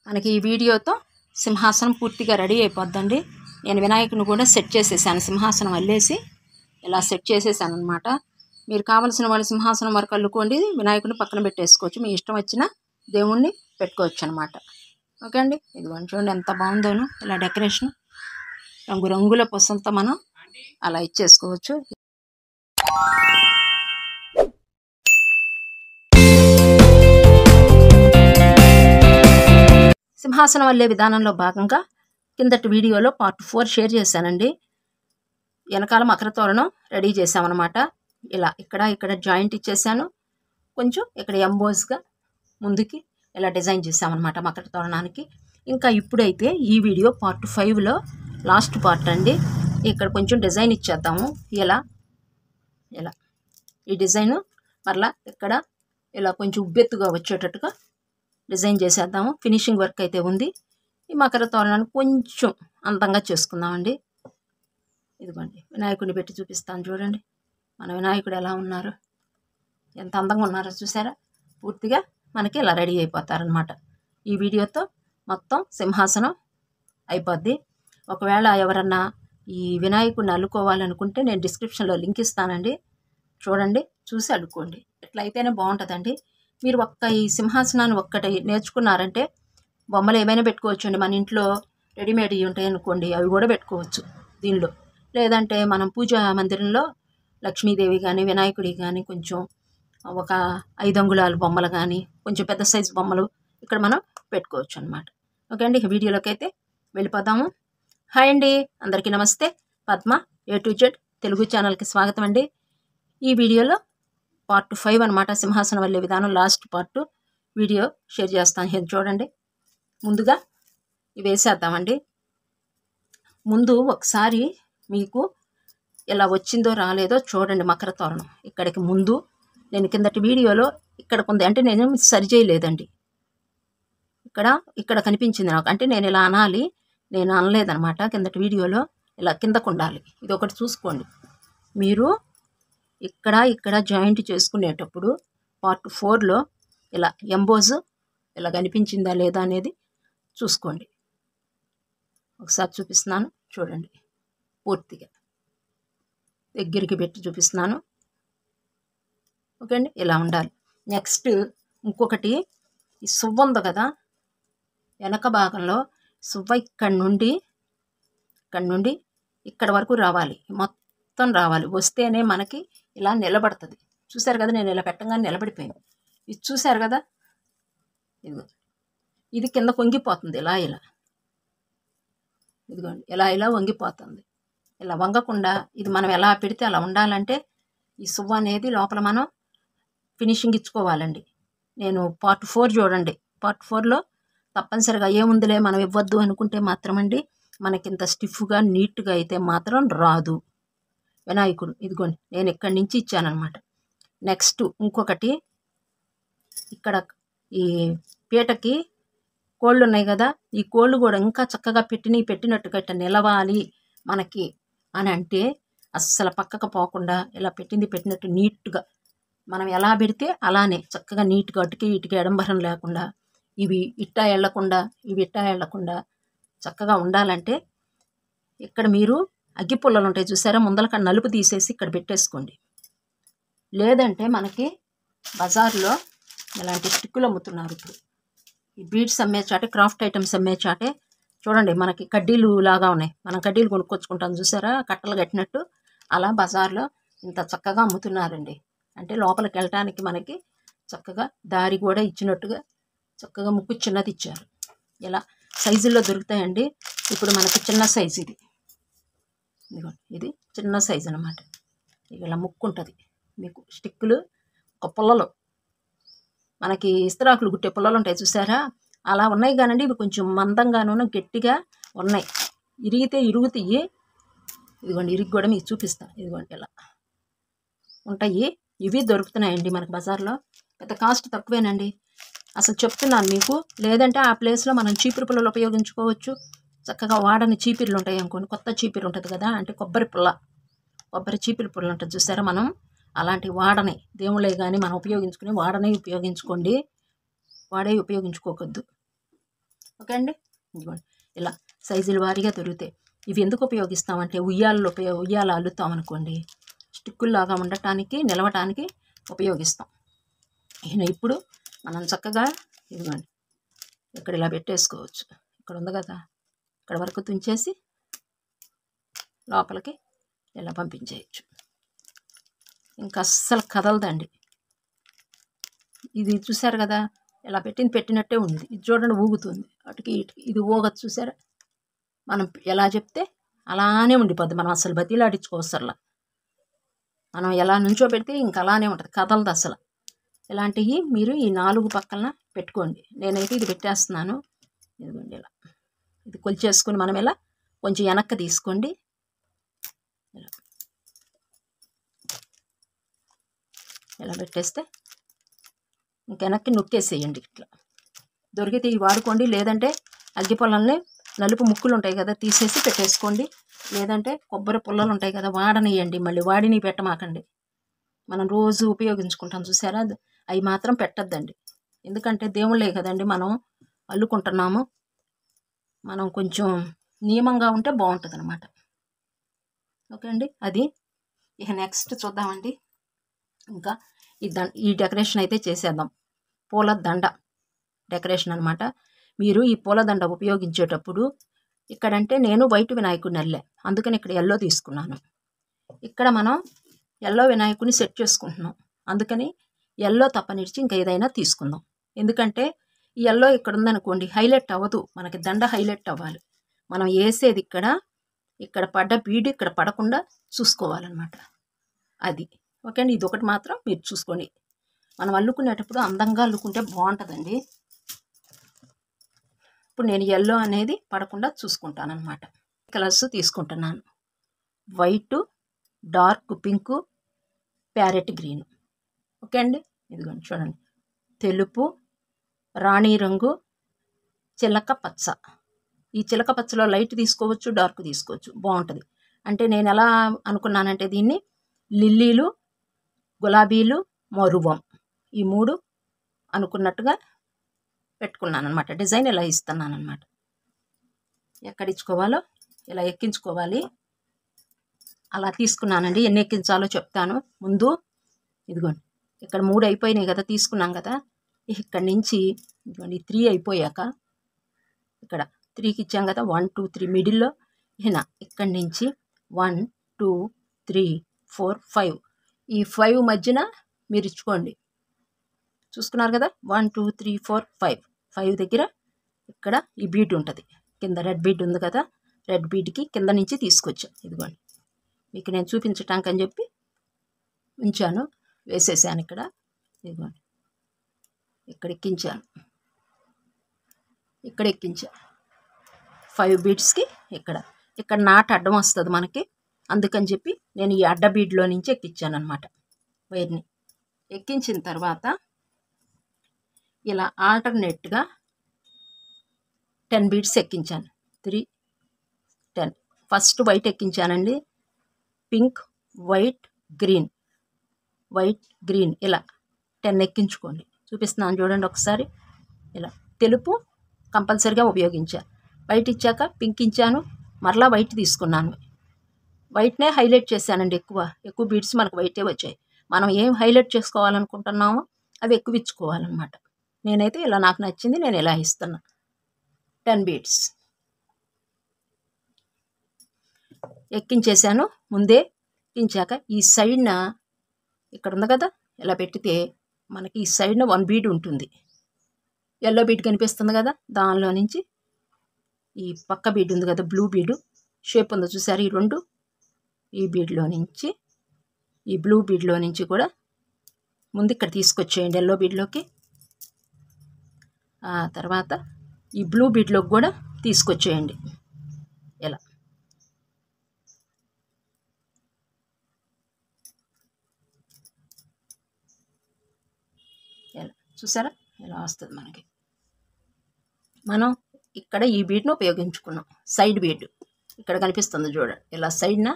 మనకి ఈ వీడియోతో సింహాసనం పూర్తిగా రెడీ అయిపోద్దండి. నేను వినాయకుని కూడా సెట్ చేసేసాను. సింహాసనం అల్లేసి ఇలా సెట్ చేసేసాను అనమాట. మీరు కావాల్సిన వాళ్ళు సింహాసనం వరకు అల్లుకోండి, వినాయకుని పక్కన పెట్టేసుకోవచ్చు. మీ ఇష్టం వచ్చిన దేవుణ్ణి పెట్టుకోవచ్చు అనమాట. ఓకే అండి, ఇదిగోండి చూడండి ఎంత బాగుందోను. ఇలా డెకరేషన్ రంగురంగుల పొసంతో మనం అలా ఇచ్చేసుకోవచ్చు. సింహాసనం అల్లే విధానంలో భాగంగా కిందటి వీడియోలో పార్ట్ 4 షేర్ చేశానండి. వెనకాల మకర తోరణం రెడీ చేసామన్నమాట. ఇలా ఇక్కడ జాయింట్ ఇచ్చేసాను. కొంచెం ఇక్కడ ఎంబోస్గా ముందుకి ఇలా డిజైన్ చేసామన్నమాట మకర తోరణానికి. ఇంకా ఇప్పుడైతే ఈ వీడియో పార్ట్ 5లో లాస్ట్ పార్ట్ అండి. ఇక్కడ కొంచెం డిజైన్ ఇచ్చేద్దాము. ఇలా ఈ డిజైన్ మరలా ఇక్కడ ఇలా కొంచెం ఉబ్బెత్తుగా వచ్చేటట్టుగా డిజైన్ చేసేద్దాము. ఫినిషింగ్ వర్క్ అయితే ఉంది. ఈ మకర తోరణాన్ని కొంచెం అందంగా చేసుకుందామండి. ఇదిగోండి వినాయకుడిని పెట్టి చూపిస్తాను చూడండి. మన వినాయకుడు ఎలా ఉన్నారు, ఎంత అందంగా ఉన్నారో చూసారా. పూర్తిగా మనకి ఇలా రెడీ అయిపోతారనమాట. ఈ వీడియోతో మొత్తం సింహాసనం అయిపోద్ది. ఒకవేళ ఎవరన్నా ఈ వినాయకుడిని అల్లుకోవాలనుకుంటే నేను డిస్క్రిప్షన్లో లింక్ ఇస్తానండి, చూడండి, చూసి అల్లుకోండి. ఎట్లయితేనే బాగుంటుందండి. మీరు ఈ సింహాసనాన్ని ఒక్కటి నేర్చుకున్నారంటే బొమ్మలు ఏమైనా పెట్టుకోవచ్చు అండి. మన ఇంట్లో రెడీమేడ్ ఉంటాయి అనుకోండి, అవి కూడా పెట్టుకోవచ్చు దీనిలో. లేదంటే మనం పూజా మందిరంలో లక్ష్మీదేవి కానీ వినాయకుడి కానీ కొంచెం ఒక 5 అంగుళాల బొమ్మలు కానీ కొంచెం పెద్ద సైజు బొమ్మలు ఇక్కడ మనం పెట్టుకోవచ్చు అనమాట. ఓకే అండి, వీడియోలోకి అయితే వెళ్ళిపోదాము. హాయ్ అండి, అందరికీ నమస్తే. Padma A to Z Telugu ఛానల్కి స్వాగతం అండి. ఈ వీడియోలో పార్ట్ 5 అనమాట, సింహాసనం అల్లే విధానం లాస్ట్ పార్ట్ వీడియో షేర్ చేస్తాను. చూడండి, ముందుగా ఇవి వేసేద్దామండి. ముందు ఒకసారి మీకు ఎలా వచ్చిందో రాలేదో చూడండి. మకర తోరణం ఇక్కడికి ముందు నేను కిందటి వీడియోలో ఇక్కడ ఉంది అంటే నేను సరి చేయలేదండి. ఇక్కడ కనిపించింది నాకు, అంటే నేను ఇలా అనాలి, నేను అనలేదనమాట. కిందటి వీడియోలో ఇలా కిందకు ఉండాలి. ఇది ఒకటి చూసుకోండి. మీరు ఇక్కడ జాయింట్ చేసుకునేటప్పుడు పార్ట్ 4లో ఇలా ఎంబోజ్ ఇలా కనిపించిందా లేదా అనేది చూసుకోండి. ఒకసారి చూపిస్తున్నాను చూడండి. పూర్తిగా దగ్గరికి పెట్టి చూపిస్తున్నాను. ఓకే అండి, ఇలా ఉండాలి. నెక్స్ట్ ఇంకొకటి, ఈ సువ్వ ఉంది కదా వెనక భాగంలో, సువ్వ ఇక్కడి నుండి ఇక్కడ వరకు రావాలి, మొత్తం రావాలి. వస్తేనే మనకి ఇలా నిలబడుతుంది. చూసారు కదా, నేను ఇలా పెట్టగానే నిలబడిపోయింది. ఇది చూసారు కదా, ఇది కింద వంగిపోతుంది. ఇలా ఇదిగోండి ఇలా వంగిపోతుంది. ఇలా వంగకుండా ఇది మనం ఎలా పెడితే అలా ఉండాలంటే ఈ సువ్వ అనేది లోపల మనం ఫినిషింగ్ ఇచ్చుకోవాలండి. నేను పార్ట్ 4 చూడండి. పార్ట్ 4లో తప్పనిసరిగా ఏముందిలే మనం ఇవ్వద్దు అనుకుంటే మాత్రం అండి మనకి ఇంత స్టిఫ్గా నీట్గా అయితే మాత్రం రాదు వినాయకుడు. ఇదిగోండి నేను ఇక్కడి నుంచి ఇచ్చానమాట. నెక్స్ట్ ఇంకొకటి, ఇక్కడ ఈ పీటకి కోళ్ళు ఉన్నాయి కదా, ఈ కోళ్ళు కూడా ఇంకా చక్కగా పెట్టినట్టుగా ఇట్లా నిలవాలి మనకి అని అంటే అస్సలు పక్కకు పోకుండా ఇలా పెట్టినట్టు నీట్గా మనం ఎలా పెడితే అలానే చక్కగా నీట్గా అటుకి ఇటుకి ఎడంబరం లేకుండా ఇవి ఇట్టా వెళ్ళకుండా చక్కగా ఉండాలంటే ఇక్కడ మీరు అగ్గి పుల్లలు ఉంటాయి చూసారా, ముందలక నలుపు తీసేసి ఇక్కడ పెట్టేసుకోండి. లేదంటే మనకి బజార్లో ఇలాంటి స్టిక్కులు అమ్ముతున్నారు. ఇప్పుడు ఈ బీడ్స్ అమ్మే చాటే, క్రాఫ్ట్ ఐటమ్స్ అమ్మే చాటే చూడండి, మనకి కడ్డీలు లాగా ఉన్నాయి. మనం కడ్డీలు కొనుక్కొచ్చుకుంటాం చూసారా, కట్టలు కట్టినట్టు అలా బజార్లో ఇంత చక్కగా అమ్ముతున్నారండి. అంటే లోపలికి వెళ్ళటానికి మనకి చక్కగా దారి కూడా ఇచ్చినట్టుగా చక్కగా ముక్కు చిన్నది ఇచ్చారు. ఇలా సైజుల్లో దొరుకుతాయండి. ఇప్పుడు మనకి చిన్న సైజు ఇది చిన్న సైజు అనమాట. ఇలా ముక్కు ఉంటుంది మీకు. స్టిక్కులు ఒక పుల్లలు, మనకి ఇస్తరాకులు గుట్టే పుల్లలు ఉంటాయి చూసారా, అలా ఉన్నాయి. కానండి ఇవి కొంచెం మందంగాను గట్టిగా ఉన్నాయి. ఇరిగితే ఇరుగుతాయి. ఇదిగోండి ఇరిగి కూడా మీకు చూపిస్తాను. ఇదిగోండి ఇలా ఉంటాయి. ఇవి దొరుకుతున్నాయండి మనకి బజార్లో. పెద్ద కాస్ట్ తక్కువేనండి, అసలు చెప్తున్నాను మీకు. లేదంటే ఆ ప్లేస్లో మనం చీపురు పుల్లలు ఉపయోగించుకోవచ్చు. చక్కగా వాడని చీపిర్లు ఉంటాయి అనుకోండి, కొత్త చీపిరి ఉంటుంది కదా, అంటే కొబ్బరి చీపిరి పుల్ల ఉంటుంది చూసారా, మనం అలాంటి వాడని దేవుళ్ళే కానీ మనం ఉపయోగించుకుని వాడనే ఉపయోగించుకోండి, వాడే ఉపయోగించుకోవద్దు. ఓకే అండి. ఇదిగోండి ఇలా సైజుల వారీగా దొరుకుతాయి. ఇవి ఎందుకు ఉపయోగిస్తామంటే ఉయ్యాల అల్లుతాం అనుకోండి, స్టిక్కుల్లాగా ఉండటానికి నిలవటానికి ఉపయోగిస్తాం. ఇప్పుడు మనం చక్కగా ఇదిగోండి ఇక్కడ ఇలా పెట్టేసుకోవచ్చు. ఇక్కడ ఉంది కదా, ఇక్కడ వరకు తుంచేసి లోపలికి ఇలా పంపించేయచ్చు. ఇంకా అస్సలు కదలదండి. ఇది చూసారు కదా, ఇలా పెట్టినట్టే ఉంది. ఇది చూడండి ఊగుతుంది అటుకి ఇటుకి, ఇది ఊగదు చూసారా. మనం ఎలా చెప్తే అలానే ఉండిపోద్ది. మనం అసలు బతిలాడించుకోవసరలా. మనం ఎలా నుంచో పెడితే ఇంకా అలానే ఉంటుంది, కదలదు అసలు. ఇలాంటివి మీరు ఈ 4 పక్కన పెట్టుకోండి. నేనైతే ఇది పెట్టేస్తున్నాను. ఇదిగోండి ఇలా ఇది కొలిచేసుకుని మనం ఇలా కొంచెం వెనక్కి తీసుకోండి. ఇలా పెట్టేస్తే ఇంక వెనక్కి నొక్కేసేయండి. ఇట్లా దొరికితే ఇవి వాడుకోండి. లేదంటే అగ్గి పొలాలని నలుపు ముక్కులు ఉంటాయి కదా, తీసేసి పెట్టేసుకోండి. లేదంటే కొబ్బరి పుల్లలు ఉంటాయి కదా, వాడనియండి. మళ్ళీ వాడిని పెట్టమాకండి. మనం రోజు ఉపయోగించుకుంటాం చూసారా, అవి మాత్రం పెట్టద్దండి. ఎందుకంటే దేవుళ్ళే కదండి మనం అల్లుకుంటున్నాము. మనం కొంచెం నియమంగా ఉంటే బాగుంటుంది అన్నమాట. ఓకే అండి. అది ఇక నెక్స్ట్ చూద్దామండి. ఇంకా ఈ డెకరేషన్ అయితే చేసేద్దాం. పూల దండ డెకరేషన్ అనమాట. మీరు ఈ పూలదండ ఉపయోగించేటప్పుడు ఇక్కడంటే నేను వైట్ వినాయకుడిని అల్లే, అందుకని ఇక్కడ ఎల్లో తీసుకున్నాను. ఇక్కడ మనం ఎల్లో వినాయకుడిని సెట్ చేసుకుంటున్నాం, అందుకని ఎల్లో తప్పనిచ్చి ఇంకా ఏదైనా తీసుకుందాం. ఎందుకంటే ఈ ఎల్లో ఇక్కడ ఉందనుకోండి హైలైట్ అవ్వదు, మనకి దండ హైలైట్ అవ్వాలి. మనం వేసేది ఇక్కడ పడ్డ బీడు ఇక్కడ పడకుండా చూసుకోవాలన్నమాట. అది ఓకే అండి. ఇది ఒకటి మాత్రం మీరు చూసుకోండి. మనం అల్లుకునేటప్పుడు అందంగా అల్లుకుంటే బాగుంటుందండి. ఇప్పుడు నేను ఎల్లో అనేది పడకుండా చూసుకుంటాను అనమాట. కలర్స్ తీసుకుంటున్నాను. White, dark pink, parrot green. Okay అండి. ఇదిగోండి చూడండి, తెలుపు, రాణి రంగు, చిలక పచ్చ. ఈ చిలక పచ్చలో లైట్ తీసుకోవచ్చు, డార్క్ తీసుకోవచ్చు, బాగుంటుంది. అంటే నేను ఎలా అనుకున్నానంటే దీన్ని లిల్లీలు, గులాబీలు, మరువం ఈ 3 అనుకున్నట్టుగా పెట్టుకున్నాను అనమాట. డిజైన్ ఇలా ఇస్తున్నాను అనమాట. ఎక్కడించుకోవాలో ఇలా ఎక్కించుకోవాలి. అలా తీసుకున్నానండి. ఎన్ని ఎక్కించాలో చెప్తాను ముందు. ఇదిగోండి ఇక్కడ 3 అయిపోయినాయి కదా, తీసుకున్నాం కదా. ఇక్కడి నుంచి ఇదిగోండి 3 అయిపోయాక ఇక్కడ 3కి ఇచ్చాం కదా, 1 2 3 మిడిల్లో ఇక్కడి నుంచి 1 2 3 4 5 ఈ 5 మధ్యన మీరు ఇచ్చుకోండి. చూసుకున్నారు కదా, 1 2 3 4 5 దగ్గర ఇక్కడ ఈ బీడ్ ఉంటుంది. కింద రెడ్ బీడ్ ఉంది కదా, రెడ్ బీడ్కి కింద నుంచి తీసుకొచ్చా. ఇదిగోండి మీకు నేను చూపించటానికి అని చెప్పి ఉంచాను, వేసేసాను ఇక్కడ. ఇదిగోండి ఇక్కడ ఎక్కించాను, ఇక్కడ ఎక్కించా 5 బీడ్స్కి. ఇక్కడ నాట్ అడ్డం వస్తుంది మనకి, అందుకని చెప్పి నేను ఈ అడ్డ బీడ్లో నుంచి ఎక్కించాను అనమాట వైర్ని. ఎక్కించిన తర్వాత ఇలా ఆల్టర్నేట్గా 10 బీడ్స్ ఎక్కించాను. 3 10 ఫస్ట్ వైట్ ఎక్కించానండి. Pink, white, green, white, green ఇలా 10 ఎక్కించుకోండి. చూపిస్తున్నాను చూడండి ఒకసారి. ఇలా తెలుపు కంపల్సరీగా ఉపయోగించా. వైట్ ఇచ్చాక పింక్ ఇచ్చాను, మరలా వైట్ తీసుకున్నాను. వైట్నే హైలైట్ చేశానండి. ఎక్కువ బీడ్స్ మనకు వైటే వచ్చాయి. మనం ఏం హైలైట్ చేసుకోవాలనుకుంటున్నామో అవి ఎక్కువ ఇచ్చుకోవాలన్నమాట. నేనైతే ఇలా నాకు నచ్చింది నేను ఇలా ఇస్తున్నా. 10 బీడ్స్ ఎక్కించేసాను. ముందే ఎక్కించాక ఈ సైడ్న ఇక్కడ ఉంది కదా, ఇలా పెట్టితే మనకి ఈ సైడ్న 1 బీడ్ ఉంటుంది. ఎల్లో బీడ్ కనిపిస్తుంది కదా, దానిలో నుంచి ఈ పక్క బీడ్ ఉంది కదా, బ్లూ బీడు షేప్ ఉందో చూసారు, ఈ 2 ఈ బీడ్లో నుంచి ఈ బ్లూ బీడ్లో నుంచి కూడా ముందు ఇక్కడ తీసుకొచ్చేయండి ఎల్లో బీడ్లోకి. ఆ తర్వాత ఈ బ్లూ బీడ్లోకి కూడా తీసుకొచ్చేయండి. ఇలా చూసారా, ఇలా వస్తుంది మనకి. మనం ఇక్కడ ఈ బీడ్ను ఉపయోగించుకున్నాం. సైడ్ బీడ్ ఇక్కడ కనిపిస్తుంది చూడండి, ఇలా సైడ్న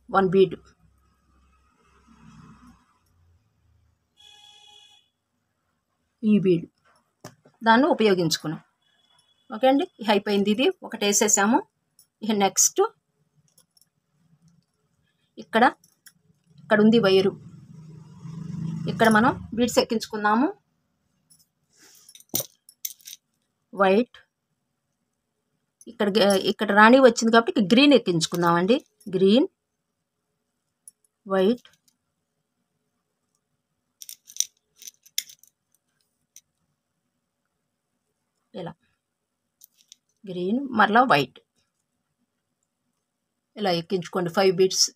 1 బీడ్, ఈ బీడ్ దాన్ని ఉపయోగించుకున్నాం. ఓకే అండి, ఇక అయిపోయింది. ఇది ఒకటి వేసేసాము. ఇక నెక్స్ట్ ఇక్కడ ఉంది వైరు, ఇక్కడ మనం బీడ్స్ ఎక్కించుకుందాము. వైట్, ఇక్కడ రాణి వచ్చింది కాబట్టి గ్రీన్ ఎక్కించుకుందామండి. గ్రీన్, వైట్, ఇలా గ్రీన్ మరలా వైట్ ఇలా ఎక్కించుకోండి. 5 బీడ్స్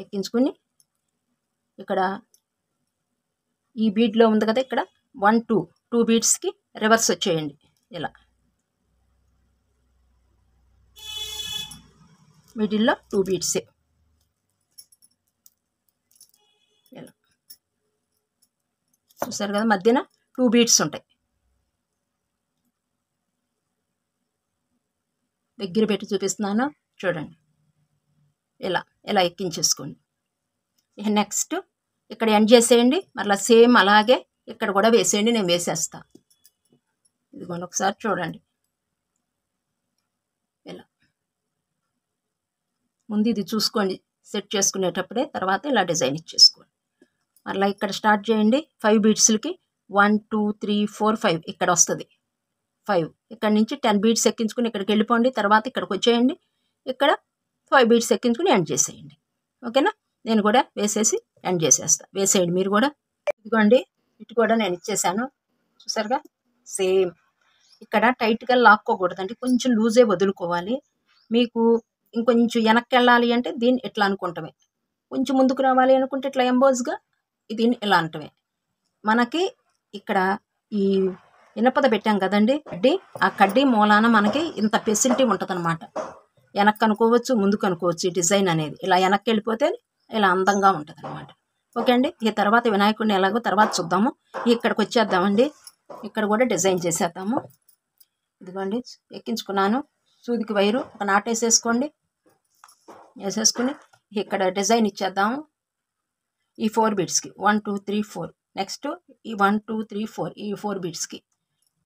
ఎక్కించుకుని ఇక్కడ ఈ బీడ్లో ఉంది కదా, ఇక్కడ 1 2 బీడ్స్కి రివర్స్ వచ్చేయండి. ఇలా మిడిల్లో 2 బీడ్సే ఇలా చూసారు కదా, మధ్యన 2 బీడ్స్ ఉంటాయి. దగ్గర పెట్టి చూపిస్తున్నాను చూడండి. ఇలా ఎక్కించేసుకోండి. ఇక నెక్స్ట్ ఇక్కడ ఎండ్ చేసేయండి. మరలా సేమ్ అలాగే ఇక్కడ కూడా వేసేయండి. నేను వేసేస్తా. ఇదిగోండి ఒకసారి చూడండి. ఇలా ముందు ఇది చూసుకోండి సెట్ చేసుకునేటప్పుడే, తర్వాత ఇలా డిజైన్ ఇచ్చేసుకోండి. మరలా ఇక్కడ స్టార్ట్ చేయండి. 5 బీడ్స్లకి 1 2 3 4 5 ఇక్కడ వస్తుంది. 5 ఇక్కడ నుంచి 10 బీడ్స్ ఎక్కించుకుని ఇక్కడికి వెళ్ళిపోండి. తర్వాత ఇక్కడికి వచ్చేయండి. ఇక్కడ 5 బీడ్స్ ఎక్కించుకుని ఎండ్ చేసేయండి. ఓకేనా, నేను కూడా వేసేసి ఎండ్ చేసేస్తా. వేసేయండి మీరు కూడా. ఇదిగోండి ఇటు కూడా నేను ఇచ్చేసాను. చూసారుగా, సేమ్ ఇక్కడ టైట్గా లాక్కోకూడదండి, కొంచెం లూజే వదులుకోవాలి. మీకు ఇంకొంచెం వెనక్కి వెళ్ళాలి అంటే దీన్ని ఇట్లా అనుకుంటామే, కొంచెం ముందుకు రావాలి అనుకుంటే ఇట్లా ఎంబోజ్గా దీన్ని ఇలా అంటమే. మనకి ఇక్కడ ఈ ఇనపద పెట్టాం కదండి కడ్డీ, ఆ కడ్డీ మూలాన మనకి ఇంత ఫెసిలిటీ ఉంటుంది అనమాట. వెనక్కి అనుకోవచ్చు, ముందుకు అనుకోవచ్చు. ఈ డిజైన్ అనేది ఇలా వెనక్కి వెళ్ళిపోతే ఇలా అందంగా ఉంటుంది అనమాట. ఓకే అండి, ఈ తర్వాత వినాయకుడిని ఎలాగో తర్వాత చూద్దాము. ఇక్కడికి వచ్చేద్దామండి. ఇక్కడ కూడా డిజైన్ చేసేద్దాము. ఇదిగోండి ఎక్కించుకున్నాను. సూదికి వైరు ఒక నాటు వేసేసుకోండి. వేసేసుకుని ఇక్కడ డిజైన్ ఇచ్చేద్దాము. ఈ 4 బీడ్స్కి 1 2 3 4. నెక్స్ట్ ఈ 1 2 3 4 ఈ 4 బీడ్స్కి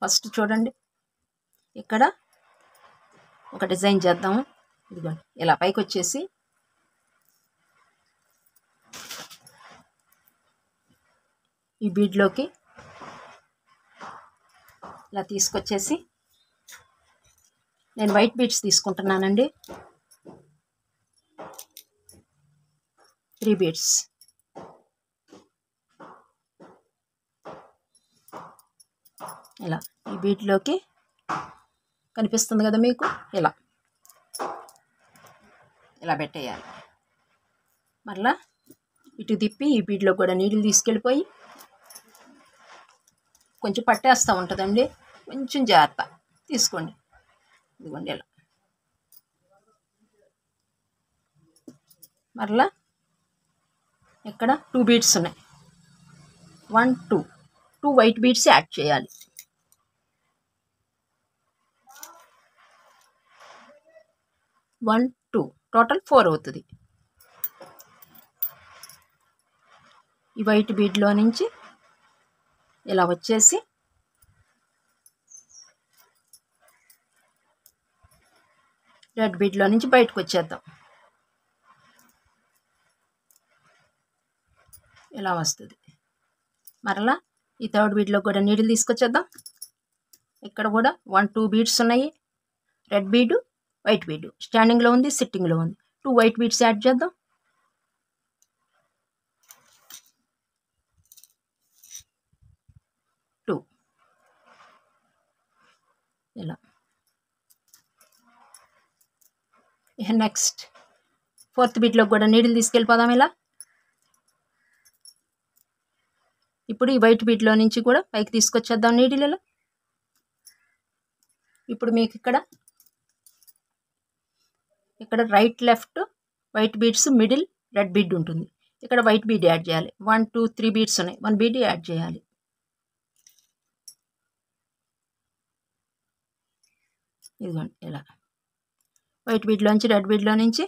ఫస్ట్ చూడండి ఇక్కడ ఒక డిజైన్ చేద్దాము. ఇదిగోండి ఇలా పైకి వచ్చేసి ఈ బీడ్లోకి ఇలా తీసుకొచ్చేసి నేను వైట్ బీడ్స్ తీసుకుంటున్నానండి. 3 బీడ్స్ ఇలా ఈ బీడ్లోకి కనిపిస్తుంది కదా మీకు, ఇలా పెట్టేయాలి. మరలా ఇటు తిప్పి ఈ బీడ్లో కూడా నీళ్ళు తీసుకెళ్ళిపోయి కొంచెం పట్టేస్తూ ఉంటుందండి, కొంచెం జాగ్రత్త తీసుకోండి. ఇదిగోండి ఇలా మరలా ఇక్కడ 2 బీడ్స్ ఉన్నాయి. 1 2 వైట్ బీడ్స్ యాడ్ చేయాలి. 1 2 టోటల్ 4 అవుతుంది. ఈ వైట్ బీడ్లో నుంచి ఇలా వచ్చేసి రెడ్ బీడ్లో నుంచి బయటకు వచ్చేద్దాం. ఇలా వస్తుంది. మరలా ఈ 3rd బీడ్లో కూడా నీడిల్ తీసుకొచ్చేద్దాం. ఇక్కడ కూడా 1 2 బీడ్స్ ఉన్నాయి. రెడ్ బీడు, వైట్ బీడు స్టాండింగ్లో ఉంది, సిట్టింగ్లో ఉంది. 2 వైట్ బీడ్స్ యాడ్ చేద్దాం. ఇలా ఇక నెక్స్ట్ 4th బీడ్లో కూడా నీడిల్ తీసుకెళ్ళిపోదాం. ఇలా ఇప్పుడు ఈ వైట్ బీడ్లో నుంచి కూడా పైకి తీసుకొచ్చేద్దాం నీడిల్. ఇలా ఇప్పుడు మీకు ఇక్కడ right left white beads, middle red bead ఉంటుంది. ఇక్కడ వైట్ బీడ్ యాడ్ చేయాలి. 1 2 3 బీడ్స్ ఉన్నాయి. 1 బీడ్ యాడ్ చేయాలి. ఇదిగోండి ఇలా వైట్ బీడ్లోంచి రెడ్ బీడ్లో నుంచి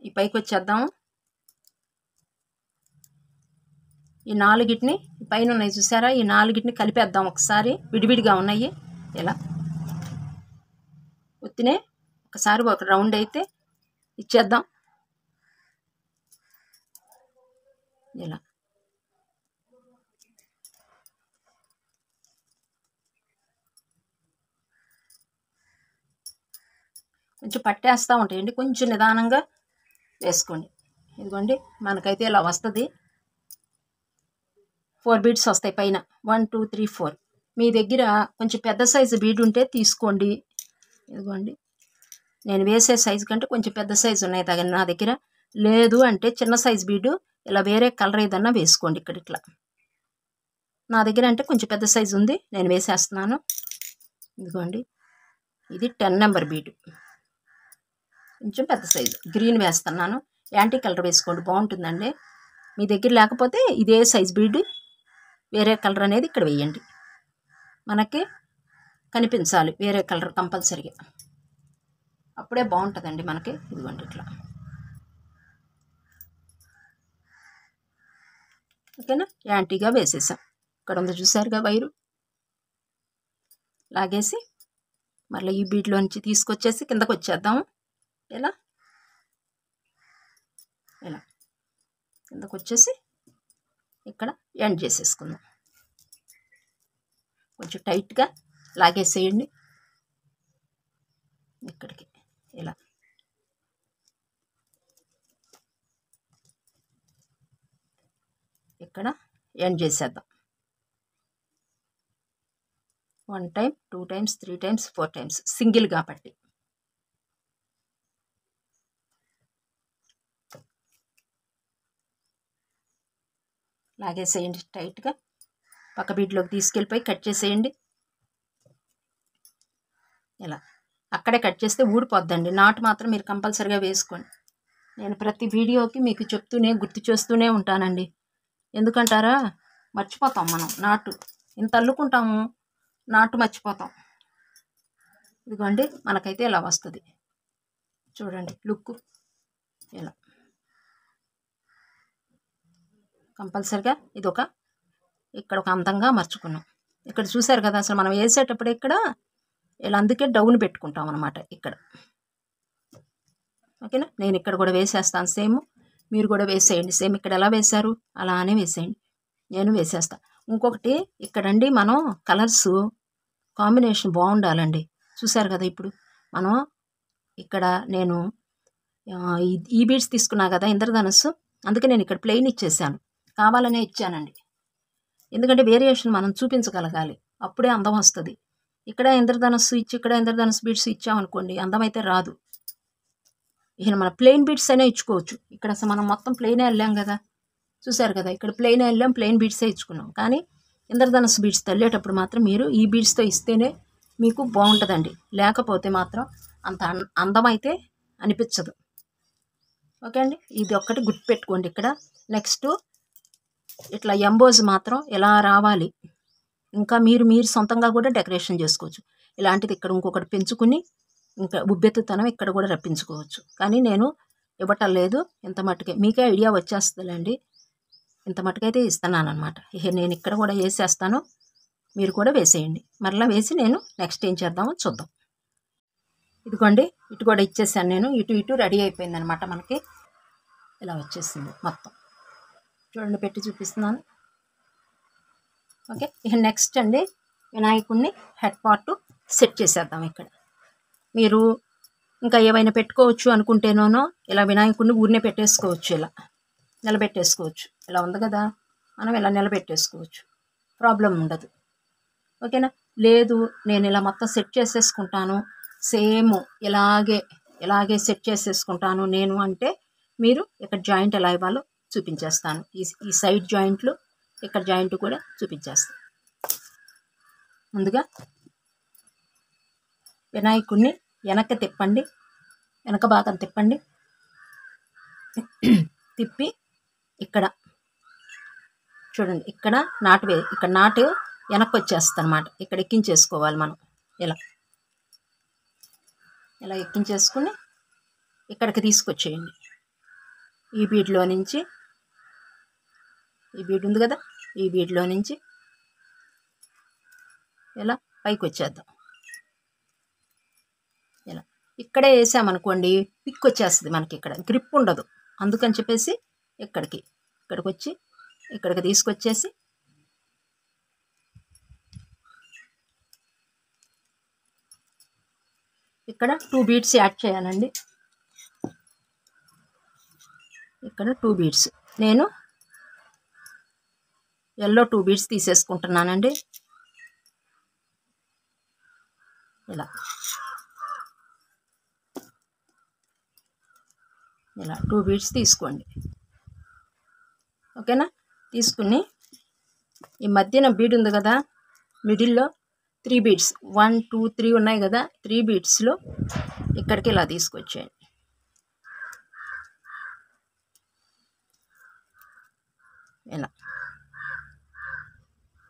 ఈ పైకి వచ్చేద్దాము. ఈ 4ని పైన ఉన్నాయి చూసారా, ఈ 4ని కలిపేద్దాం ఒకసారి. విడివిడిగా ఉన్నాయి. ఇలా ఉత్తినే ఒకసారి ఒక రౌండ్ అయితే ఇచ్చేద్దాం. ఇలా కొంచెం పట్టేస్తూ ఉంటాయండి, కొంచెం నిదానంగా వేసుకోండి. ఇదిగోండి మనకైతే ఇలా వస్తుంది. 4 బీడ్స్ వస్తాయి పైన. 1 2 3 4. మీ దగ్గర కొంచెం పెద్ద సైజు బీడ్ ఉంటే తీసుకోండి. ఇదిగోండి నేను వేసే సైజు కంటే కొంచెం పెద్ద సైజు ఉన్నాయి తగిన నా దగ్గర. లేదు అంటే చిన్న సైజు బీడు ఇలా వేరే కలర్ ఏదన్నా వేసుకోండి. ఇక్కడ ఇట్లా నా దగ్గర అంటే కొంచెం పెద్ద సైజు ఉంది, నేను వేసేస్తున్నాను. ఇదిగోండి ఇది 10 నెంబర్ బీడు, కొంచెం పెద్ద సైజు గ్రీన్ వేస్తున్నాను. యాంటీ కలర్ వేసుకోండి, బాగుంటుందండి. మీ దగ్గర లేకపోతే ఇదే సైజ్ బీడ్ వేరే కలర్ అనేది ఇక్కడ వేయండి. మనకి కనిపించాలి వేరే కలర్ కంపల్సరీగా, అప్పుడే బాగుంటుందండి మనకి. ఇదిగోండి ఇట్లా ఓకేనా. యాంటీగా వేసేసాం. ఇక్కడ ఉంది చూసారుగా వైరు, లాగేసి మళ్ళీ ఈ బీడ్లో నుంచి తీసుకొచ్చేసి కిందకు వచ్చేద్దాము. ఇలా ఇలా కిందకు వచ్చేసి ఇక్కడ ఎండ్ చేసేసుకుందాం. కొంచెం టైట్గా లాగేసేయండి ఇక్కడికి. ఇలా ఇక్కడ ఎండ్ చేసేద్దాం. 1 time 2 times 3 times 4 times single కాబట్టి. లాగేసేయండి టైట్గా. పక్క బీడ్లోకి తీసుకెళ్ళిపోయి కట్ చేసేయండి. ఇలా అక్కడే కట్ చేస్తే ఊడిపోద్దండి. నాటు మాత్రం మీరు కంపల్సరీగా వేసుకోండి. నేను ప్రతి వీడియోకి మీకు చెప్తూనే గుర్తు చేస్తూనే ఉంటానండి. ఎందుకంటారా, మర్చిపోతాం మనం. నాటు ఇంత అల్లుకుంటాము, నాటు మర్చిపోతాం. ఇదిగోండి మనకైతే ఇలా వస్తుంది చూడండి లుక్. ఇలా కంపల్సరిగా ఇది ఇక్కడ ఒక అందంగా మర్చుకున్నాం. ఇక్కడ చూసారు కదా, అసలు మనం వేసేటప్పుడు ఇక్కడ ఇలా అందుకే డౌన్ పెట్టుకుంటాం అనమాట ఇక్కడ. ఓకేనా. నేను ఇక్కడ కూడా వేసేస్తాను సేమ్, మీరు కూడా వేసేయండి. సేమ్ ఇక్కడ ఎలా వేశారు అలానే వేసేయండి, నేను వేసేస్తాను. ఇంకొకటి ఇక్కడండి మనం కలర్స్ కాంబినేషన్ బాగుండాలండి. చూసారు కదా ఇప్పుడు మనం ఇక్కడ నేను ఈ బీడ్స్ తీసుకున్నా కదా ఇంద్రధనస్సు, అందుకే నేను ఇక్కడ ప్లెయిన్ ఇచ్చేసాను, కావాలనే ఇచ్చానండి. ఎందుకంటే వేరియేషన్ మనం చూపించగలగాలి, అప్పుడే అందం వస్తుంది. ఇక్కడ ఇంద్రధనస్సు ఇచ్చి ఇక్కడ ఇంద్రధనస్సు బీడ్స్ ఇచ్చామనుకోండి అందం అయితే రాదు. ఇక మన ప్లెయిన్ బీడ్స్ అయినా ఇచ్చుకోవచ్చు. ఇక్కడ అసలు మనం మొత్తం ప్లెయినే వెళ్ళాం కదా, చూసారు కదా ఇక్కడ ప్లెయిన్ వెళ్ళాం, ప్లెయిన్ బీడ్సే ఇచ్చుకున్నాం. కానీ ఇంద్రధనస్సు బీడ్స్ తల్లేటప్పుడు మాత్రం మీరు ఈ బీడ్స్తో ఇస్తేనే మీకు బాగుంటుందండి. లేకపోతే మాత్రం అంత అందం అయితే అనిపించదు. ఓకే అండి, ఇది ఒక్కటి గుర్తుపెట్టుకోండి. ఇక్కడ నెక్స్ట్ ఇట్లా ఎంబోజ్ మాత్రం ఎలా రావాలి, ఇంకా మీరు సొంతంగా కూడా డెకరేషన్ చేసుకోవచ్చు. ఇలాంటిది ఇక్కడ ఇంకొకటి పెంచుకుని ఇంకా ఉబ్బెత్తుతనం ఇక్కడ కూడా రప్పించుకోవచ్చు. కానీ నేను ఇవ్వటం లేదు, ఇంత మట్టుకే మీకే ఐడియా వచ్చేస్తుందండి. ఇంత మట్టుకైతే ఇస్తున్నాను అనమాట. ఇక నేను ఇక్కడ కూడా వేసేస్తాను, మీరు కూడా వేసేయండి. మరలా వేసి నేను నెక్స్ట్ ఏం చేద్దామో చూద్దాం. ఇదిగోండి ఇటు కూడా ఇచ్చేసాను నేను, ఇటు రెడీ అయిపోయింది అనమాట. మనకి ఇలా వచ్చేసింది మొత్తం. చూడండి పెట్టి చూపిస్తున్నాను. ఓకే, ఇక నెక్స్ట్ అండి వినాయకుడిని హెడ్ పార్ట్ సెట్ చేసేద్దాం. ఇక్కడ మీరు ఇంకా ఏమైనా పెట్టుకోవచ్చు అనుకుంటేనో ఇలా వినాయకుడిని ఊరినే పెట్టేసుకోవచ్చు, ఇలా నిలబెట్టేసుకోవచ్చు. ఇలా ఉంది కదా, మనం ఇలా నిలబెట్టేసుకోవచ్చు, ప్రాబ్లం ఉండదు. ఓకేనా. లేదు నేను ఇలా మొత్తం సెట్ చేసేసుకుంటాను, సేమ్ ఇలాగే సెట్ చేసేసుకుంటాను నేను అంటే మీరు ఇక్కడ జాయింట్ ఎలా ఇవ్వాలో చూపించేస్తాను. ఈ సైడ్ జాయింట్లు ఇక్కడ జాయింట్ కూడా చూపించేస్తాను. ముందుగా వినాయకుడిని వెనక్కి తిప్పండి, వెనక భాగం తిప్పండి. తిప్పి ఇక్కడ చూడండి, ఇక్కడ నాటు వెనక్కి వచ్చేస్తుంది అనమాట. ఇక్కడ ఎక్కించేసుకోవాలి మనం. ఇలా ఎక్కించేసుకుని ఇక్కడికి తీసుకొచ్చేయండి. ఈ బీడ్లో నుంచి ఈ బీడ్ ఉంది కదా, ఈ బీడ్లో నుంచి ఇలా పైకి వచ్చేద్దాం. ఇలా ఇక్కడే వేసామనుకోండి పిక్ వచ్చేస్తుంది మనకి, ఇక్కడ గ్రిప్ ఉండదు. అందుకని చెప్పేసి ఇక్కడికి వచ్చి ఇక్కడికి తీసుకొచ్చేసి ఇక్కడ 2 బీడ్స్ యాడ్ చేయాలండి. ఇక్కడ 2 బీడ్స్, నేను ఎల్లో 2 బీడ్స్ తీసేసుకుంటున్నానండి. ఇలా 2 బీడ్స్ తీసుకోండి. ఓకేనా? తీసుకుని ఈ మధ్యన బీడ్ ఉంది కదా, మిడిల్లో 3 బీడ్స్ 1 2 3 ఉన్నాయి కదా, 3 బీడ్స్లో ఇక్కడికి ఇలా తీసుకొచ్చేయండి. ఇలా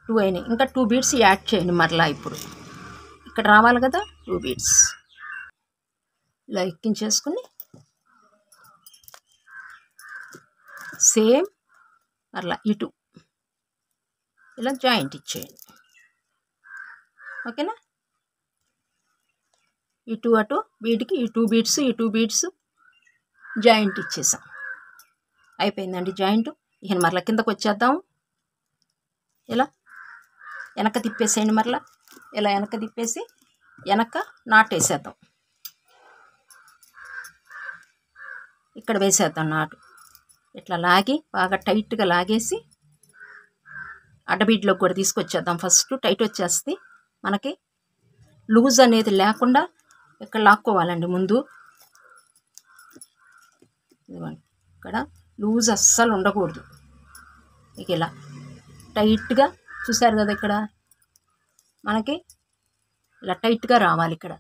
2 అయినాయి. ఇంకా 2 బీడ్స్ యాడ్ చేయండి మరలా. ఇప్పుడు ఇక్కడ రావాలి కదా 2 బీడ్స్ ఇలా ఎక్కించేసుకుని సేమ్ మరలా ఇటు ఇలా జాయింట్ ఇచ్చేయండి. ఓకేనా? ఇటు అటు వీటికి ఈ 2 బీడ్స్ ఈ 2 బీడ్స్ జాయింట్ ఇచ్చేసాం. అయిపోయిందండి జాయింట్. ఇక మరలా కిందకు వచ్చేద్దాం. ఇలా వెనక తిప్పేసేయండి. మరలా ఇలా వెనక తిప్పేసి వెనక నాట్ వేసేద్దాం. ఇక్కడ వేసేద్దాం నాటు. ఇట్లా లాగి బాగా టైట్గా లాగేసి అడ్డబీడ్లోకి కూడా తీసుకొచ్చేద్దాం. ఫస్ట్ టైట్ వచ్చేస్తుంది మనకి, లూజ్ అనేది లేకుండా ఇక్కడ లాక్కోవాలండి ముందు. ఇదిగోండి, ఇక్కడ లూజ్ అస్సలు ఉండకూడదు. ఇక ఇలా టైట్గా చూసారు కదా, ఇక్కడ మనకి ఇలా టైట్గా రావాలి. ఇక్కడ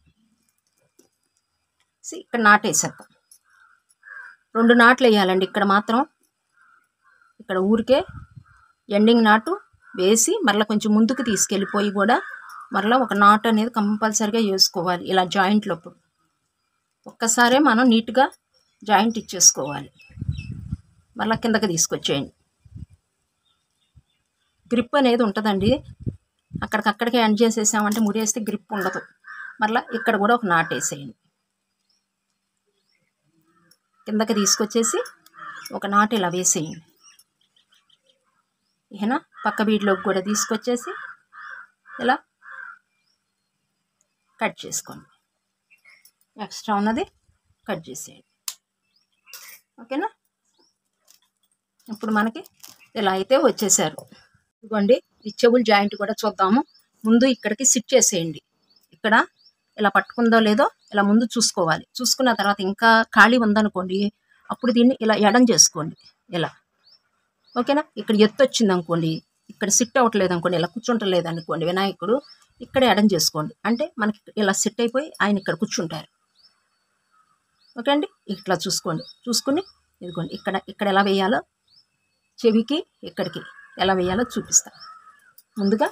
ఇక్కడ నాటేసేద్దాం. 2 నాట్లు వేయాలండి. ఇక్కడ మాత్రం ఇక్కడ ఊరికే ఎండింగ్ నాటు వేసి మరలా కొంచెం ముందుకు తీసుకెళ్ళిపోయి కూడా మరలా ఒక నాటు అనేది కంపల్సరీగా వేసుకోవాలి. ఇలా జాయింట్లో ఒక్కసారే మనం నీట్గా జాయింట్ ఇచ్చేసుకోవాలి. మరలా కిందకి తీసుకొచ్చేయండి. గ్రిప్ అనేది ఉంటుందండి. అక్కడికక్కడికే ఎండ్ చేసేసామంటే ముడేస్తే గ్రిప్ ఉండదు. మరలా ఇక్కడ కూడా ఒక నాటు వేసేయండి. కిందకి తీసుకొచ్చేసి ఒక నాటు ఇలా వేసేయండి. ఇహనా పక్క బీడ్లోకి కూడా తీసుకొచ్చేసి ఇలా కట్ చేసుకోండి. ఎక్స్ట్రా ఉన్నది కట్ చేసేయండి. ఓకేనా? ఇప్పుడు మనకి ఇలా అయితే వచ్చేసారు. ఇదిగోండి, ఈ చెవులు జాయింట్ కూడా చూద్దాము. ముందు ఇక్కడికి సిట్ చేసేయండి. ఇక్కడ ఇలా పట్టుకుందో లేదో ఇలా ముందు చూసుకోవాలి. చూసుకున్న తర్వాత ఇంకా ఖాళీ ఉందనుకోండి, అప్పుడు దీన్ని ఇలా ఎడం చేసుకోండి. ఇలా ఓకేనా? ఇక్కడ ఎత్తు వచ్చింది అనుకోండి, ఇక్కడ సిట్ అవ్వట్లేదు అనుకోండి, ఇలా కూర్చుంటలేదు అనుకోండి వినాయకుడు, ఇక్కడ ఎడం చేసుకోండి. అంటే మనకి ఇలా సెట్ అయిపోయి ఆయన ఇక్కడ కూర్చుంటారు. ఓకే అండి? ఇట్లా చూసుకోండి. చూసుకుని ఇదిగోండి ఇక్కడ ఎలా వేయాలో, చెవికి ఇక్కడికి ఎలా వేయాలో చూపిస్తా. ముందుగా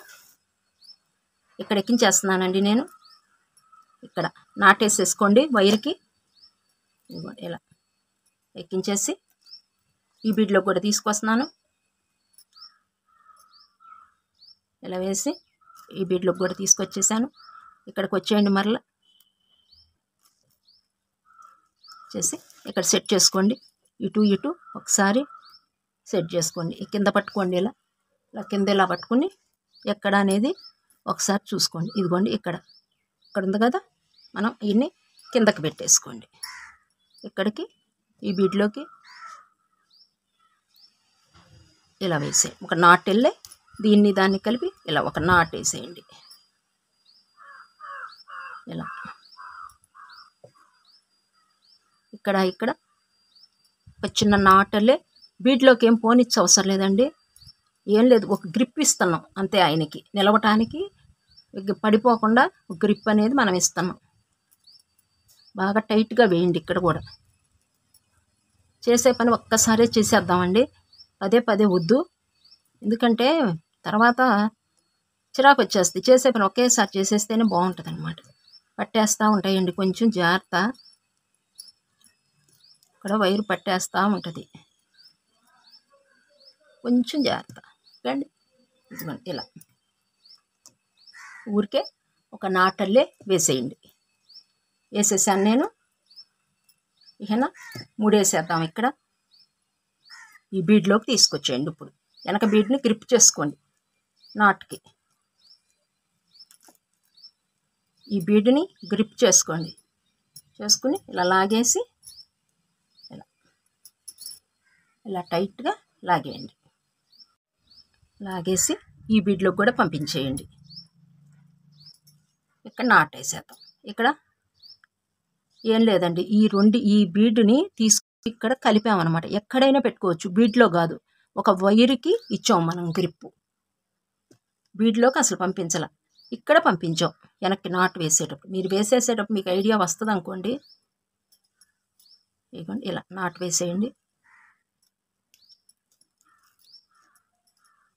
ఇక్కడ ఎక్కించేస్తున్నానండి నేను. ఇక్కడ నాటేసేసుకోండి వైర్కి. ఇదిగోండి ఇలా ఎక్కించేసి ఈ బీడ్లో కూడా తీసుకొస్తున్నాను. ఇలా వేసి ఈ బీడ్లో కూడా తీసుకొచ్చేసాను. ఇక్కడికి వచ్చేయండి. మరలా చేసి ఇక్కడ సెట్ చేసుకోండి. ఇటు ఇటు ఒకసారి సెట్ చేసుకోండి. కింద పట్టుకోండి. ఇలా కింద ఇలా పట్టుకుని ఎక్కడ అనేది ఒకసారి చూసుకోండి. ఇదిగోండి ఇక్కడ ఉంది కదా, మనం ఇన్ని కిందకి పెట్టేసుకోండి. ఇక్కడికి ఈ బీడ్లోకి ఇలా వేసేయండి. ఒక నాట్ వెళ్ళే దీన్ని దాన్ని కలిపి ఇలా ఒక నాట్ వేసేయండి. ఇలా ఇక్కడ ఒక చిన్న నాట్ వెళ్ళే బీడ్లోకి ఏం పోనిచ్చే అవసరం లేదండి. ఏం లేదు, ఒక గ్రిప్ ఇస్తున్నాం అంతే. ఆయనకి నిలవటానికి పడిపోకుండా ఒక గ్రిప్ అనేది మనం ఇస్తున్నాం. బాగా టైట్గా వేయండి. ఇక్కడ కూడా చేసే పని ఒక్కసారే చేసేద్దామండి. పదే పదే వద్దు, ఎందుకంటే తర్వాత చిరాకు వచ్చేస్తుంది. చేసే పని ఒకేసారి చేసేస్తేనే బాగుంటుంది అన్నమాట. పట్టేస్తూ ఉంటాయండి, కొంచెం జాగ్రత్త. ఇక్కడ వైరు పట్టేస్తూ ఉంటుంది. కొంచెం జాగ్రత్త. ఓకేండి, ఇదిగోండి ఇలా ఊరికే ఒక నాటల్లే వేసేయండి. వేసేసాను నేను. ఇకనా 3 వేసేద్దాం. ఇక్కడ ఈ బీడ్లోకి తీసుకొచ్చేయండి. ఇప్పుడు వెనక బీడ్ని గ్రిప్ చేసుకోండి. నాట్కి ఈ బీడ్ని గ్రిప్ చేసుకోండి. చేసుకుని ఇలా లాగేసి ఇలా టైట్గా లాగేయండి. లాగేసి ఈ బీడ్లోకి కూడా పంపించేయండి. ఇక్కడ నాట్ వేసేద్దాం. ఇక్కడ ఏం లేదండి, ఈ బీడ్ని తీసుకు ఇక్కడ కలిపామన్నమాట. ఎక్కడైనా పెట్టుకోవచ్చు, బీడ్లో కాదు. ఒక వైర్కి ఇచ్చాం మనం గ్రిప్పు. బీడ్లోకి అసలు పంపించాల, ఇక్కడ పంపించాం వెనక్కి నాట్ వేసేటప్పుడు. మీరు వేసేసేటప్పుడు మీకు ఐడియా వస్తుంది అనుకోండి. ఇదిగోండి ఇలా నాట్ వేసేయండి.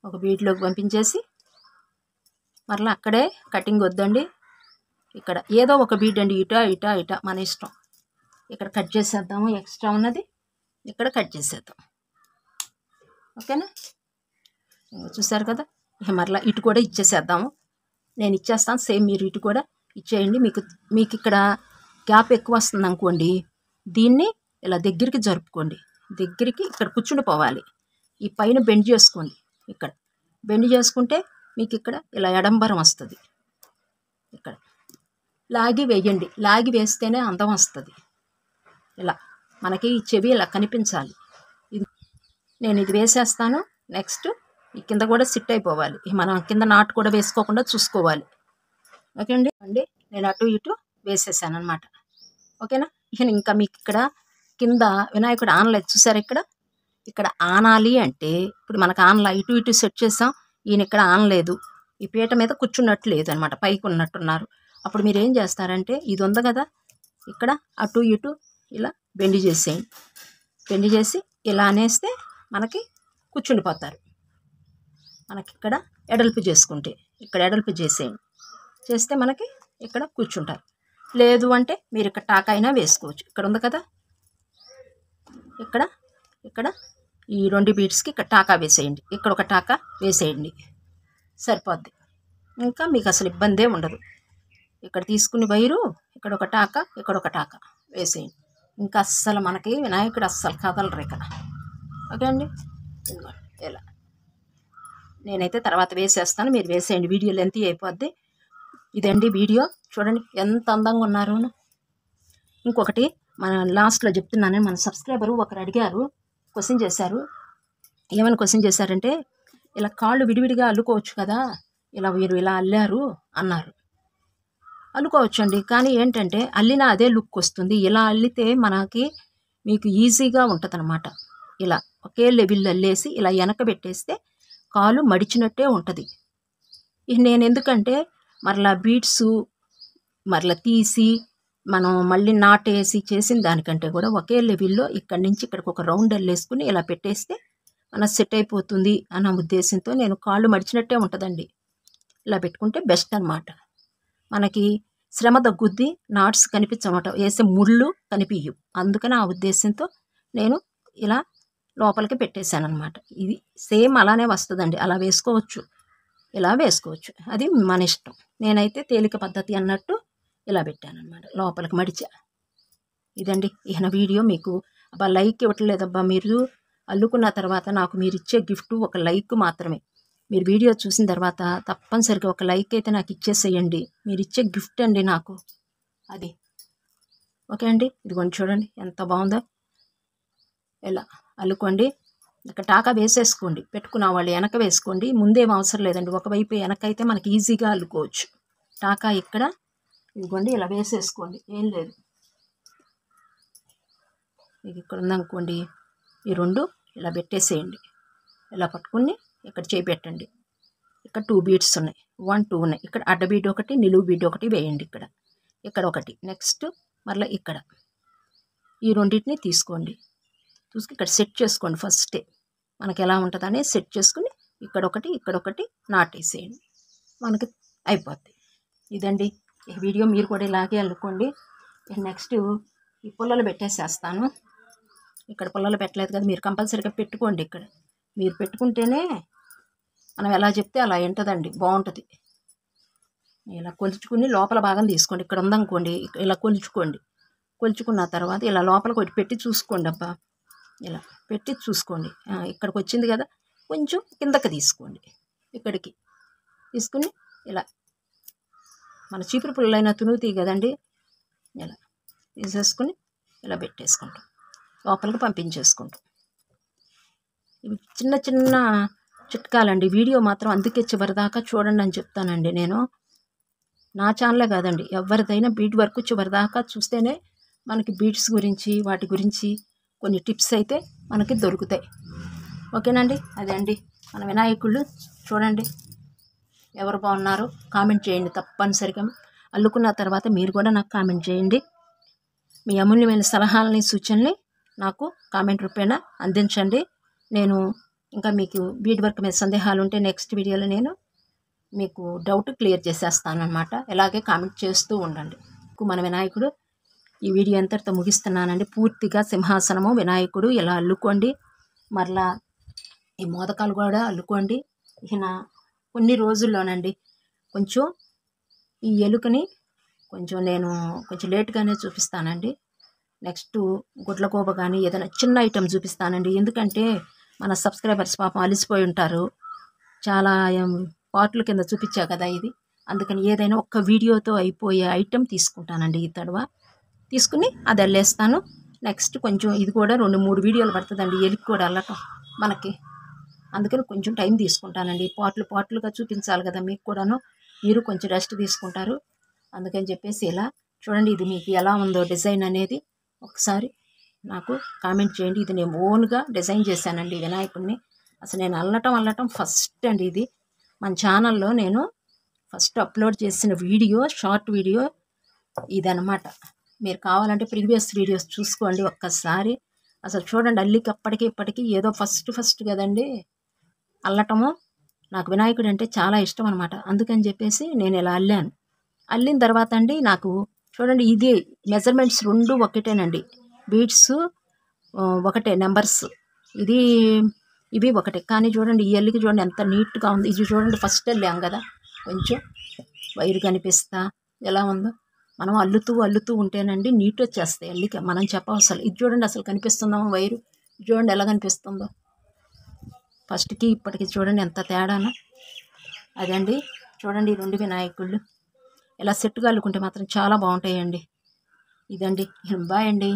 ఒక బీడ్లోకి పంపించేసి మరలా అక్కడే కటింగ్ వద్దండి. ఇక్కడ ఏదో ఒక బీడ్ అండి, ఇట మన ఇష్టం. ఇక్కడ కట్ చేసేద్దాము. ఎక్స్ట్రా ఉన్నది ఇక్కడ కట్ చేసేద్దాం. ఓకేనా, చూసారు కదా. మరలా ఇటు కూడా ఇచ్చేసేద్దాము. నేను ఇచ్చేస్తాను, సేమ్ మీరు ఇటు కూడా ఇచ్చేయండి. మీకు ఇక్కడ గ్యాప్ ఎక్కువ వస్తుంది అనుకోండి, దీన్ని ఇలా దగ్గరికి జరుపుకోండి. దగ్గరికి ఇక్కడ కూర్చుండిపోవాలి. ఈ పైన బెండ్ చేసుకోండి. ఇక్కడ బెండ్ చేసుకుంటే మీకు ఇక్కడ ఇలా ఎడంబరం వస్తుంది. ఇక్కడ లాగి వేయండి. లాగి వేస్తేనే అందం వస్తుంది. ఇలా మనకి ఈ చెవి ఇలా కనిపించాలి. నేను ఇది వేసేస్తాను. నెక్స్ట్ ఈ కింద కూడా సిట్ అయిపోవాలి. మనం కింద నాటు కూడా వేసుకోకుండా చూసుకోవాలి. ఓకే అండి. నేను అటు ఇటు వేసేసాను అనమాట. ఓకేనా. ఇంకా మీకు ఇక్కడ కింద వినాయకుడు ఆనలేదు చూసారు. ఇక్కడ ఆనాలి అంటే ఇప్పుడు మనకు ఆనలా ఇటు ఇటు సెట్ చేసాం. ఈయన ఇక్కడ ఆనలేదు. ఈ పీట మీద కూర్చున్నట్టు లేదు అనమాట, పైకి ఉన్నట్టున్నారు. అప్పుడు మీరు ఏం చేస్తారంటే ఇది ఉంది కదా, ఇక్కడ అటు ఇటు ఇలా బెండి చేసేయండి. బెండి చేసి ఇలా అనేస్తే మనకి కూర్చుండిపోతారు. మనకి ఇక్కడ ఎడల్పు చేసుకుంటే ఇక్కడ ఎడల్పు చేసేయండి. చేస్తే మనకి ఇక్కడ కూర్చుంటారు. లేదు అంటే మీరు ఇక్కడ టాకా అయినా వేసుకోవచ్చు. ఇక్కడ ఉంది కదా, ఇక్కడ ఈ 2 బీడ్స్కి ఇక్కడ టాకా వేసేయండి. ఇక్కడ ఒక టాకా వేసేయండి, సరిపోద్ది. ఇంకా మీకు అసలు ఇబ్బందే ఉండదు. ఇక్కడ తీసుకుని వైరు ఇక్కడ ఒక టాకా, ఇక్కడ ఒక టాకా వేసేయండి. ఇంకా అస్సలు మనకి వినాయకుడు అస్సలు కదలరు ఇక్కడ. ఓకే అండి. ఇలా నేనైతే తర్వాత వేసేస్తాను, మీరు వేసేయండి. వీడియో లెంత్ అయిపోద్ది. ఇదండి వీడియో. చూడండి ఎంత అందంగా ఉన్నారు. ఇంకొకటి మన లాస్ట్లో చెప్తున్నాను. మన సబ్స్క్రైబరు ఒకరు అడిగారు, క్వశ్చన్ చేశారు. ఏమైనా క్వశ్చన్ చేశారంటే ఇలా కాళ్ళు విడివిడిగా అల్లుకోవచ్చు కదా, ఇలా వీరు ఇలా అల్లారు అన్నారు. అల్లుకోవచ్చు అండి, కానీ ఏంటంటే అల్లినా అదే లుక్ వస్తుంది. ఇలా అల్లితే మీకు ఈజీగా ఉంటుంది అనమాట. ఇలా ఒకే లెవెల్ అల్లేసి ఇలా వెనక పెట్టేస్తే కాలు మడిచినట్టే ఉంటుంది. నేను ఎందుకంటే మరలా బీడ్స్ మరలా తీసి మనం మళ్ళీ నాటేసి చేసిన దానికంటే కూడా ఒకే లెవెల్లో ఇక్కడి నుంచి ఇక్కడికి ఒక రౌండ్ అల్లేసుకుని ఇలా పెట్టేస్తే మన సెట్ అయిపోతుంది అన్న ఉద్దేశంతో నేను కాళ్ళు మడిచినట్టే ఉంటుందండి. ఇలా పెట్టుకుంటే బెస్ట్ అనమాట. మనకి శ్రమ తగ్గుద్ది, నాట్స్ కనిపించమాట, వేసే ముళ్ళు కనిపించవు. అందుకని ఆ ఉద్దేశంతో నేను ఇలా లోపలికి పెట్టేశాను అనమాట. ఇది సేమ్ అలానే వస్తుందండి. అలా వేసుకోవచ్చు, ఇలా వేసుకోవచ్చు, అది మన ఇష్టం. నేనైతే తేలిక పద్ధతి అన్నట్టు ఇలా పెట్టాను అనమాట, లోపలికి మడిచా. ఇదండి ఈయన వీడియో. మీకు అబ్బా లైక్ ఇవ్వట్లేదబ్బా, మీరు అల్లుకున్న తర్వాత నాకు మీరు ఇచ్చే గిఫ్ట్ ఒక లైక్ మాత్రమే. మీరు వీడియో చూసిన తర్వాత తప్పనిసరిగా ఒక లైక్ అయితే నాకు ఇచ్చేసేయండి. మీరు ఇచ్చే గిఫ్ట్ అండి నాకు అది. ఓకే అండి. ఇదిగోండి చూడండి ఎంత బాగుందో. ఇలా అల్లుకోండి. ఇక్కడ టాకా వేసేసుకోండి. పెట్టుకున్న వాళ్ళు వెనక వేసుకోండి, ముందేం అవసరం లేదండి. ఒకవైపు వెనక అయితే మనకి ఈజీగా అల్లుకోవచ్చు. టాకా ఇక్కడ ఇదిగోండి ఇలా వేసేసుకోండి, ఏం లేదు. మీకు ఇక్కడ ఉందనుకోండి, ఈ 2 ఇలా పెట్టేసేయండి. ఇలా పట్టుకుని ఇక్కడ చేపెట్టండి. ఇక్కడ 2 బీడ్స్ ఉన్నాయి, 1 2 ఉన్నాయి. ఇక్కడ అడ్డ బీడ్ ఒకటి, నిలువు బీడ్ ఒకటి వేయండి. ఇక్కడ ఒకటి. నెక్స్ట్ మళ్ళీ ఇక్కడ ఈ రెండింటిని తీసుకోండి. చూసి ఇక్కడ సెట్ చేసుకోండి. ఫస్టే మనకి ఎలా ఉంటుందని సెట్ చేసుకుని ఇక్కడ ఒకటి నాటేసేయండి, మనకి అయిపోద్ది. ఇదండి ఈ వీడియో. మీరు కూడా ఇలాగే అల్లుకోండి. నెక్స్ట్ ఈ పుల్లలు పెట్టేసేస్తాను. ఇక్కడ పుల్లలు పెట్టలేదు కదా, మీరు కంపల్సరీగా పెట్టుకోండి. ఇక్కడ మీరు పెట్టుకుంటేనే మనం ఎలా చెప్తే అలా వింటదండి, బాగుంటుంది. ఇలా కొలుచుకుని లోపల భాగం తీసుకోండి. ఇక్కడ ఉందనుకోండి, ఇలా కొలుచుకోండి. కొలుచుకున్న తర్వాత ఇలా లోపలికి ఒకటి పెట్టి చూసుకోండి అబ్బా, ఇలా పెట్టి చూసుకోండి. ఇక్కడికి వచ్చింది కదా, కొంచెం కిందకి తీసుకోండి. ఇక్కడికి తీసుకుని ఇలా మన చీపురు పుల్లైనా తునుగుతాయి కదండి, ఇలా తీసేసుకుని ఇలా పెట్టేసుకుంటాం, లోపలికి పంపించేసుకుంటాం. ఇవి చిన్న చిన్న చిట్కాలండి. వీడియో మాత్రం అందుకే చివరిదాకా చూడండి అని చెప్తానండి. నేను నా ఛానలే కాదండి, ఎవరిదైనా బీడ్ వర్క్ చివరిదాకా చూస్తేనే మనకి బీడ్స్ గురించి వాటి గురించి కొన్ని టిప్స్ అయితే మనకి దొరుకుతాయి. ఓకేనండి, అదే అండి మన వినాయకుళ్ళు. చూడండి ఎవరు బాగున్నారో కామెంట్ చేయండి తప్పనిసరిగా. అల్లుకున్న తర్వాత మీరు కూడా నాకు కామెంట్ చేయండి. మీ అమూల్యమైన సలహాలని సూచనల్ని నాకు కామెంట్ రూపేణా అందించండి. నేను ఇంకా మీకు బీడ్ వర్క్ మీద సందేహాలు ఉంటే నెక్స్ట్ వీడియోలో నేను మీకు డౌట్ క్లియర్ చేసేస్తానమాట. ఇలాగే కామెంట్ చేస్తూ ఉండండి. మన వినాయకుడు ఈ వీడియో అంతటితో ముగిస్తున్నానండి. పూర్తిగా సింహాసనము వినాయకుడు ఇలా అల్లుకోండి. మరలా ఈ మోదకాలు కూడా అల్లుకోండి. ఈయన కొన్ని రోజుల్లోనండి కొంచెం ఈ ఎలుకని నేను కొంచెం లేట్గానే చూపిస్తానండి. నెక్స్ట్ గుడ్లగూబ కానీ ఏదైనా చిన్న ఐటెం చూపిస్తానండి. ఎందుకంటే మన సబ్స్క్రైబర్స్ పాపం అలిసిపోయి ఉంటారు. చాలా పార్ట్ల కింద చూపించా కదా ఇది, అందుకని ఏదైనా ఒక్క వీడియోతో అయిపోయే ఐటెం తీసుకుంటానండి. ఈ తడవ తీసుకుని అది అల్లేస్తాను. నెక్స్ట్ కొంచెం ఇది కూడా 2-3 వీడియోలు పడుతుందండి ఎలికి కూడా అల్లటం మనకి, అందుకని కొంచెం టైం తీసుకుంటానండి. పార్ట్లుగా చూపించాలి కదా మీకు కూడాను, మీరు కొంచెం రెస్ట్ తీసుకుంటారు. అందుకని చెప్పేసి ఇలా చూడండి. ఇది మీకు ఎలా ఉందో డిజైన్ అనేది ఒకసారి నాకు కామెంట్ చేయండి. ఇది నేను ఓన్గా డిజైన్ చేశానండి వినాయకుడిని. అసలు నేను అల్లటం ఫస్ట్ అండి. ఇది మన ఛానల్లో నేను ఫస్ట్ అప్లోడ్ చేసిన వీడియో, షార్ట్ వీడియో ఇదనమాట. మీరు కావాలంటే ప్రీవియస్ వీడియోస్ చూసుకోండి ఒక్కసారి. అసలు చూడండి, అల్లికి అప్పటికి ఇప్పటికీ ఏదో ఫస్ట్ కదండి అల్లటము. నాకు వినాయకుడు అంటే చాలా ఇష్టం అనమాట. అందుకని చెప్పేసి నేను ఇలా అల్లాను. అల్లిన తర్వాత అండి నాకు చూడండి, ఇది మెజర్మెంట్స్ 2 ఒకటేనండి. బీడ్స్ ఒకటే, నెంబర్స్ ఇవి ఒకటే. కానీ చూడండి ఈ ఎల్లికి చూడండి ఎంత నీట్గా ఉంది. ఇది చూడండి ఫస్ట్ వెళ్ళాం కదా, కొంచెం వైరు కనిపిస్తా ఎలా ఉందో. మనం అల్లుతూ ఉంటేనండి నీట్ వచ్చేస్తాయి ఎల్లికి, మనం చెప్పవసలు. ఇది చూడండి అసలు కనిపిస్తుందా వైరు, చూడండి ఎలా కనిపిస్తుందో. ఫస్ట్కి ఇప్పటికి చూడండి ఎంత తేడానో. అదండి చూడండి ఈ 2 వినాయకుళ్ళు ఇలా సెట్గా అల్లుకుంటే మాత్రం చాలా బాగుంటాయండి. ఇదండి, బాయ్ అండి.